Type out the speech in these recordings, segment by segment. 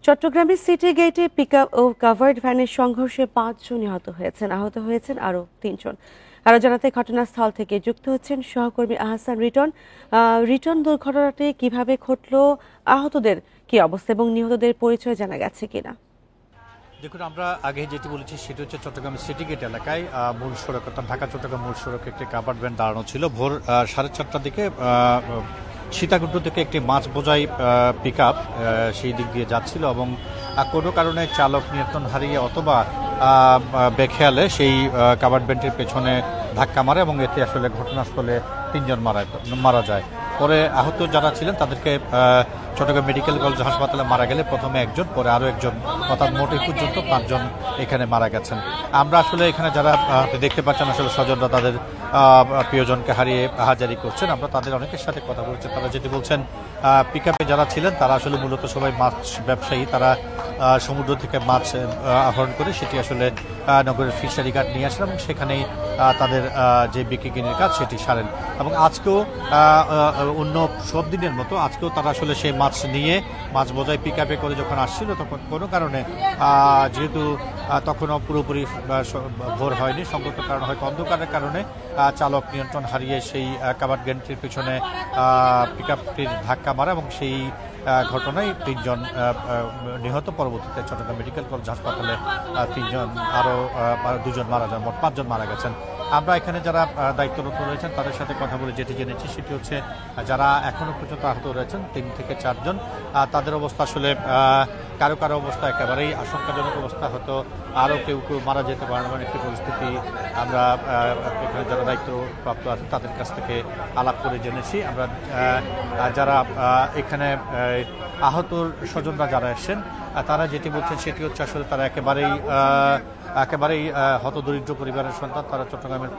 চট্টগ্রামের সিটি গেটে পিকআপ ও কাভার্ড ভ্যানের সংঘর্ষে ৫ জন নিহত হয়েছেন, আহত হয়েছেন আরও ৩ জন। আরও জানাতে ঘটনাস্থল থেকে যুক্ত হচ্ছেন সহকর্মী আহসান রিটন। রিটন, দুর্ঘটনাটি কিভাবে ঘটল, আহতদের কি অবস্থা এবং নিহতদের পরিচয় জানা গেছে কিনা? দেখুন, আমরা আগে যেটি বলেছি সেটি হচ্ছে চট্টগ্রামের সিটি গেট এলাকায় মূল সড়ক অর্থাৎ ঢাকা চট্টগ্রাম মূল সড়কে একটি কাভার্ড ভ্যান দাঁড়ানো ছিল। ভোর 4:30টার দিকে সীতাকুণ্ড থেকে একটি মাছ বোঝাই পিকআপ সেই দিক দিয়ে যাচ্ছিল এবং কোনো কারণে চালক নিয়ন্ত্রণ হারিয়ে অথবা বেখেয়ালে সেই কাভার্ড ভ্যানটির পেছনে ধাক্কা মারে এবং এতে আসলে ঘটনাস্থলে 3 জন মারা যায়। পরে আহত যারা ছিলেন তাদেরকে চট্টগ্রাম মেডিকেল কলেজ হাসপাতালে মারা গেলে প্রথমে একজন, পরে আরও একজন, অর্থাৎ মোট এই পর্যন্ত 5 জন এখানে মারা গেছেন। আমরা আসলে এখানে যারা দেখতে পাচ্ছেন আসলে স্বজনরা তাদের প্রিয়জনকে হারিয়ে হাজারি করছেন। আমরা তাদের অনেকের সাথে কথা বলছি। তারা যেটি বলছেন, পিকআপে যারা ছিলেন তারা আসলে মূলত সবাই মাছ ব্যবসায়ী। তারা সমুদ্র থেকে মাছ আহরণ করে সেটি আসলে নগরের ফিশারি ঘাট নিয়ে আসেন এবং সেখানেই তাদের যে বিক্রি কিনের কাজ সেটি সারেন। এবং আজকেও অন্য সব দিনের মতো আজকেও তারা আসলে সেই মাছ নিয়ে মাছ বোঝাই পিকআপে করে যখন আসছিল, তখন কোনো কারণে যেহেতু তখনও পুরোপুরি ভোর হয়নি, সংগত কারণ হয়তো অন্ধকারের কারণে চালক নিয়ন্ত্রণ হারিয়ে সেই কাভার্ড ভ্যানটির পিছনে পিকআপটির ধাক্কা মারা এবং সেই ঘটনায় 3 জন নিহত। পরবর্তীতে চট্টগ্রাম মেডিকেল কলেজ হাসপাতালে 3 জন, আরও 2 জন মারা যান, মোট 5 জন মারা গেছেন। আমরা এখানে যারা দায়িত্বরত রয়েছেন তাদের সাথে কথা বলে যেটি জেনেছি সেটি হচ্ছে যারা এখনও পর্যন্ত আহত রয়েছেন 3 থেকে 4 জন, তাদের অবস্থা আসলে কারো কারো অবস্থা একেবারেই আশঙ্কাজনক অবস্থা, হয়তো আরও কেউ কেউ মারা যেতে পারেন এমন একটি পরিস্থিতি আমরা এখানে যারা দায়িত্বপ্রাপ্ত আছেন তাদের কাছ থেকে আলাপ করে জেনেছি। আমরা যারা এখানে আহত স্বজনরা যারা এসেছেন তারা যেটি বলছেন সেটি হচ্ছে আসলে তারা একেবারেই হতদরিদ্র পরিবারের সন্তান। তারা চট্টগ্রামের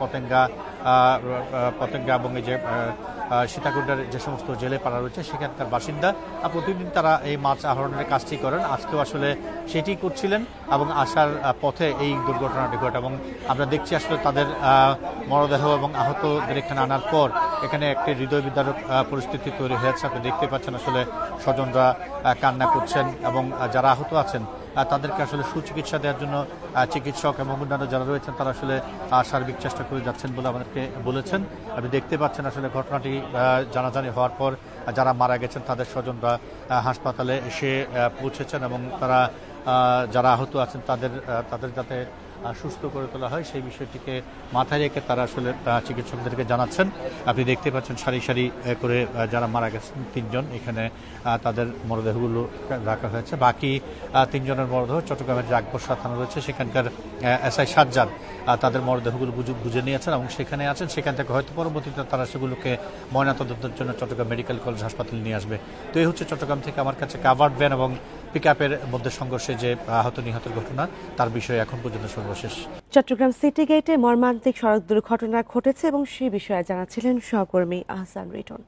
পতেঙ্গা এবং এই যে সীতাকুণ্ডের যে সমস্ত জেলে পাড়া রয়েছে সেখানকার বাসিন্দা। প্রতিদিন তারা এই মাছ আহরণের কাজটি করেন, আজকেও আসলে সেটি করছিলেন এবং আসার পথে এই দুর্ঘটনাটি ঘটে। এবং আমরা দেখছি আসলে তাদের মরদেহ এবং আহতদের এখানে আনার পর এখানে একটি হৃদয় বিদারক পরিস্থিতি তৈরি হয়েছে। আপনি দেখতে পাচ্ছেন আসলে স্বজনরা কান্না করছেন এবং যারা আহত আছেন তাদেরকে আসলে সুচিকিৎসা দেওয়ার জন্য চিকিৎসক এবং অন্যান্য যারা রয়েছেন তারা আসলে সার্বিক চেষ্টা করে যাচ্ছেন বলে আমাদেরকে বলেছেন। আপনি দেখতে পাচ্ছেন আসলে ঘটনাটি জানাজানি হওয়ার পর যারা মারা গেছেন তাদের স্বজনরা হাসপাতালে এসে পৌঁছেছেন এবং তারা যারা আহত আছেন তাদের যাতে সুস্থ করে তোলা হয় সেই বিষয়টিকে মাথায় রেখে তারা আসলে চিকিৎসকদেরকে জানাচ্ছেন। আপনি দেখতে পাচ্ছেন সারি সারি করে যারা মারা গেছেন 3 জন, এখানে তাদের মরদেহগুলো রাখা হয়েছে। বাকি 3 জনের মরদেহ চট্টগ্রামের যে আকবরশাহ থানা রয়েছে সেখানকার এসআই সাজ্জাদ তাদের মরদেহগুলো বুঝে নিয়েছেন এবং সেখানে আছেন। সেখান থেকে হয়তো পরবর্তীতে তারা সেগুলোকে ময়নাতদন্তের জন্য চট্টগ্রাম মেডিকেল কলেজ হাসপাতালে নিয়ে আসবে। তো এই হচ্ছে চট্টগ্রাম থেকে আমার কাছে কাভার্ড ভ্যান এবং পিকআপের মধ্যে সংঘর্ষে যে আহত নিহতের ঘটনা তার বিষয়ে এখন পর্যন্ত সর্বশেষ। চট্টগ্রাম সিটি গেটে মর্মান্তিক সড়ক দুর্ঘটনা ঘটেছে এবং সেই বিষয়ে জানাচ্ছিলেন সহকর্মী আহসান রিটন।